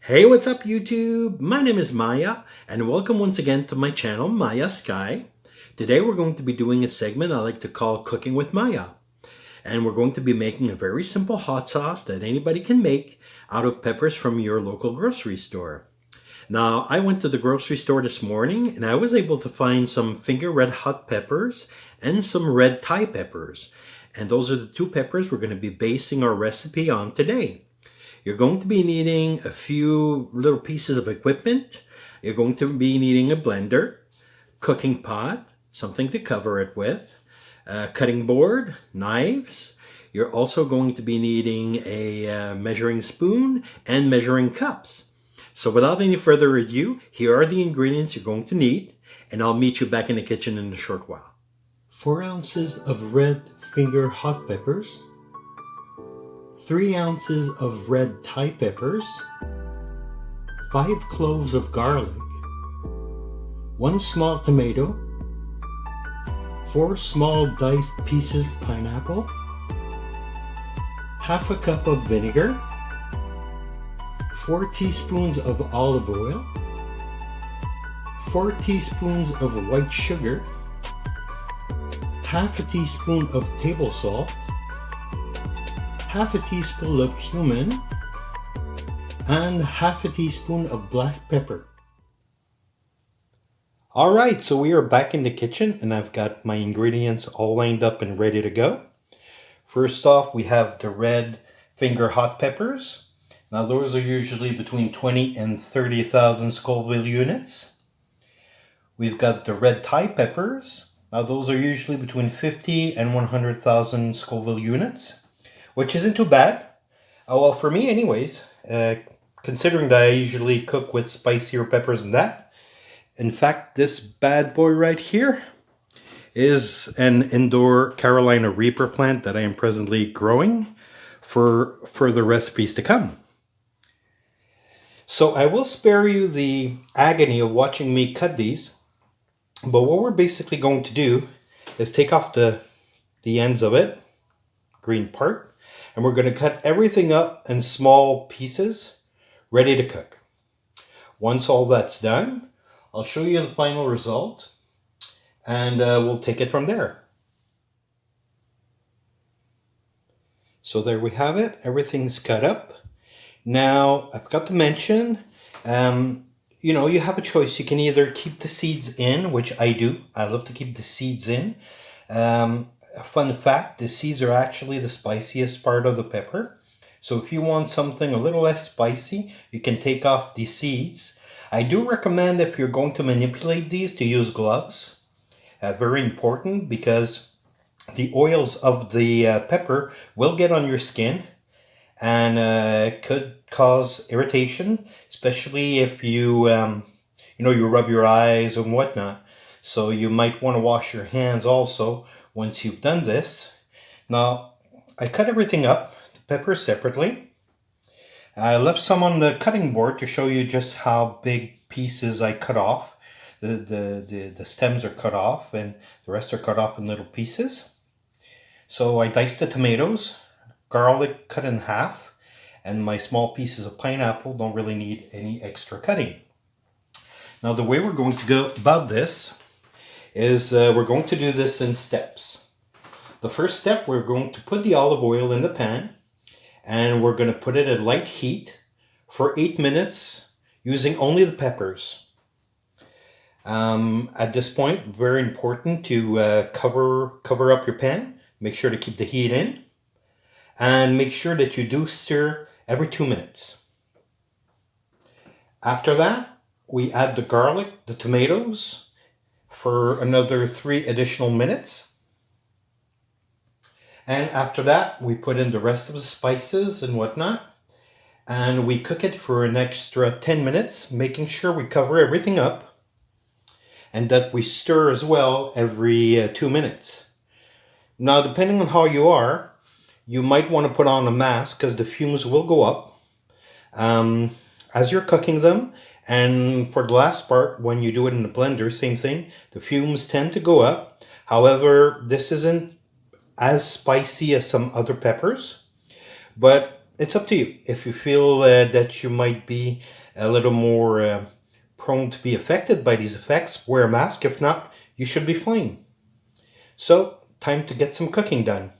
Hey, what's up, YouTube? My name is Maya, and welcome once again to my channel, Maya Sky. Today, we're going to be doing a segment I like to call Cooking with Maya. And we're going to be making a very simple hot sauce that anybody can make out of peppers from your local grocery store. Now, I went to the grocery store this morning and I was able to find some finger red hot peppers and some red Thai peppers. And those are the two peppers we're going to be basing our recipe on today. You're going to be needing a few little pieces of equipment. You're going to be needing a blender, cooking pot, something to cover it with, a cutting board, knives. You're also going to be needing a measuring spoon and measuring cups. So without any further ado, here are the ingredients you're going to need, and I'll meet you back in the kitchen in a short while. 4 ounces of red finger hot peppers, 3 ounces of red Thai peppers, 5 cloves of garlic, 1 small tomato, 4 small diced pieces of pineapple, half a cup of vinegar, 4 teaspoons of olive oil, 4 teaspoons of white sugar, half a teaspoon of table salt, half a teaspoon of cumin, and half a teaspoon of black pepper. Alright, so we are back in the kitchen and I've got my ingredients all lined up and ready to go. First off, we have the red finger hot peppers. Now those are usually between 20 and 30,000 Scoville units. We've got the red Thai peppers. Now those are usually between 50 and 100,000 Scoville units, which isn't too bad. Well, for me anyways, considering that I usually cook with spicier peppers than that. In fact, this bad boy right here is an indoor Carolina Reaper plant that I am presently growing for further recipes to come. So I will spare you the agony of watching me cut these, but what we're basically going to do is take off the ends of it, green part, and we're going to cut everything up in small pieces, ready to cook. Once all that's done, I'll show you the final result, and we'll take it from there. So there we have it, everything's cut up. Now, I've got to mention, you have a choice. You can either keep the seeds in, which I do. I love to keep the seeds in. Fun fact, the seeds are actually the spiciest part of the pepper. So if you want something a little less spicy, you can take off the seeds. I do recommend, if you're going to manipulate these, to use gloves. Very important, because the oils of the pepper will get on your skin and could cause irritation, especially if you rub your eyes and whatnot. So you might want to wash your hands also once you've done this. Now, I cut everything up, the peppers separately. I left some on the cutting board to show you just how big pieces I cut off. The stems are cut off and the rest are cut off in little pieces. So I diced the tomatoes, garlic cut in half, and my small pieces of pineapple don't really need any extra cutting. Now the way we're going to go about this is we're going to do this in steps. The first step, we're going to put the olive oil in the pan and we're going to put it at light heat for 8 minutes using only the peppers. At this point, very important to cover up your pan. Make sure to keep the heat in. And make sure that you do stir every 2 minutes. After that, we add the garlic, the tomatoes for another 3 additional minutes. And after that, we put in the rest of the spices and whatnot. And we cook it for an extra 10 minutes, making sure we cover everything up. And that we stir as well every 2 minutes. Now, depending on how you are, you might want to put on a mask because the fumes will go up as you're cooking them. And for the last part, when you do it in the blender, same thing. The fumes tend to go up. However, this isn't as spicy as some other peppers, but it's up to you. If you feel that you might be a little more prone to be affected by these effects, wear a mask. If not, you should be fine. So, time to get some cooking done.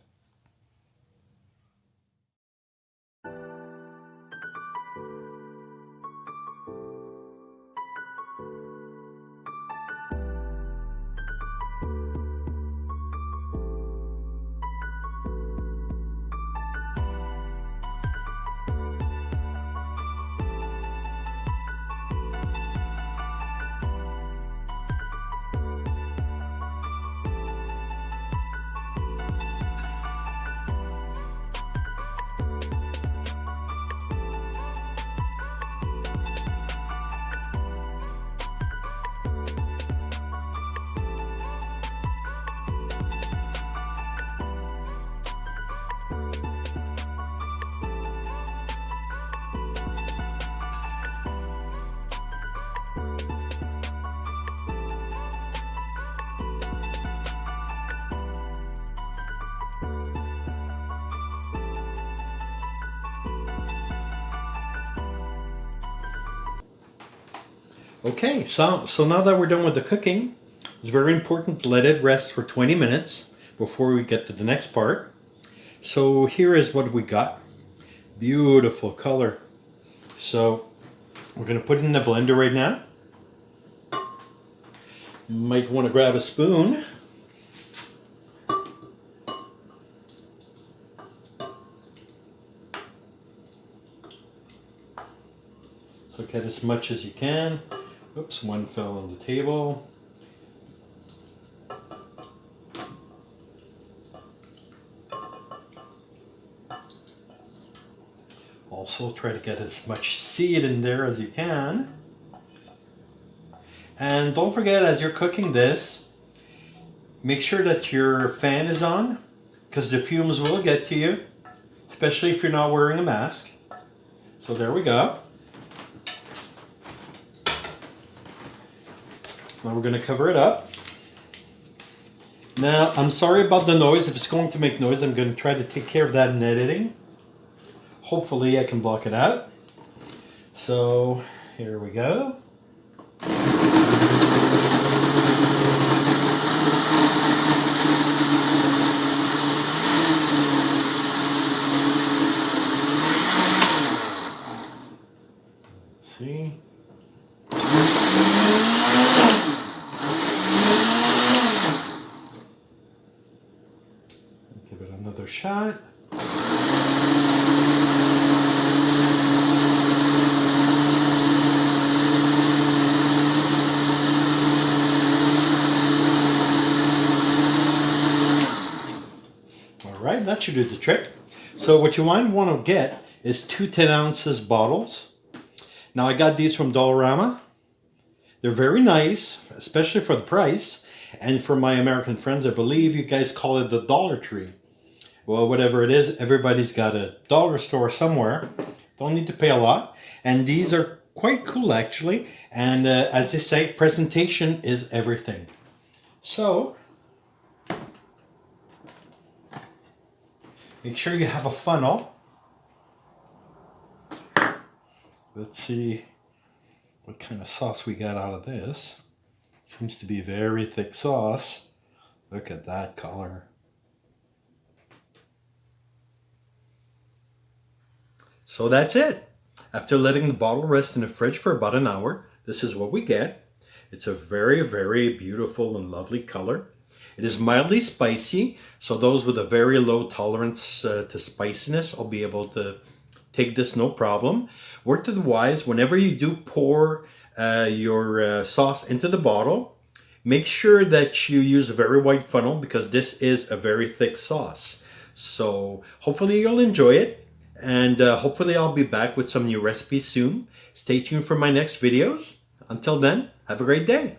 Okay, so now that we're done with the cooking, it's very important to let it rest for 20 minutes before we get to the next part. So here is what we got. Beautiful color. So we're going to put it in the blender right now. You might want to grab a spoon. So get as much as you can. Oops, one fell on the table. Also try to get as much seed in there as you can. And don't forget, as you're cooking this, make sure that your fan is on, because the fumes will get to you, especially if you're not wearing a mask. So there we go. Now we're going to cover it up. Now, I'm sorry about the noise. If it's going to make noise, I'm going to try to take care of that in editing. Hopefully I can block it out. So, here we go. Let's see. Give it another shot. Alright, that should do the trick. So what you want to get is 2 10-ounce bottles. Now I got these from Dollarama. They're very nice, especially for the price. And for my American friends, I believe you guys call it the Dollar Tree. Well, whatever it is, everybody's got a dollar store somewhere. Don't need to pay a lot. And these are quite cool, actually. And as they say, presentation is everything. So, make sure you have a funnel. Let's see what kind of sauce we got out of this. Seems to be very thick sauce. Look at that color. So that's it. After letting the bottle rest in the fridge for about an hour, this is what we get. It's a very, very beautiful and lovely color. It is mildly spicy, so those with a very low tolerance to spiciness will be able to take this no problem. Word to the wise, whenever you do pour your sauce into the bottle, make sure that you use a very wide funnel because this is a very thick sauce. So hopefully you'll enjoy it. And hopefully I'll be back with some new recipes soon. Stay tuned for my next videos. Until then, have a great day.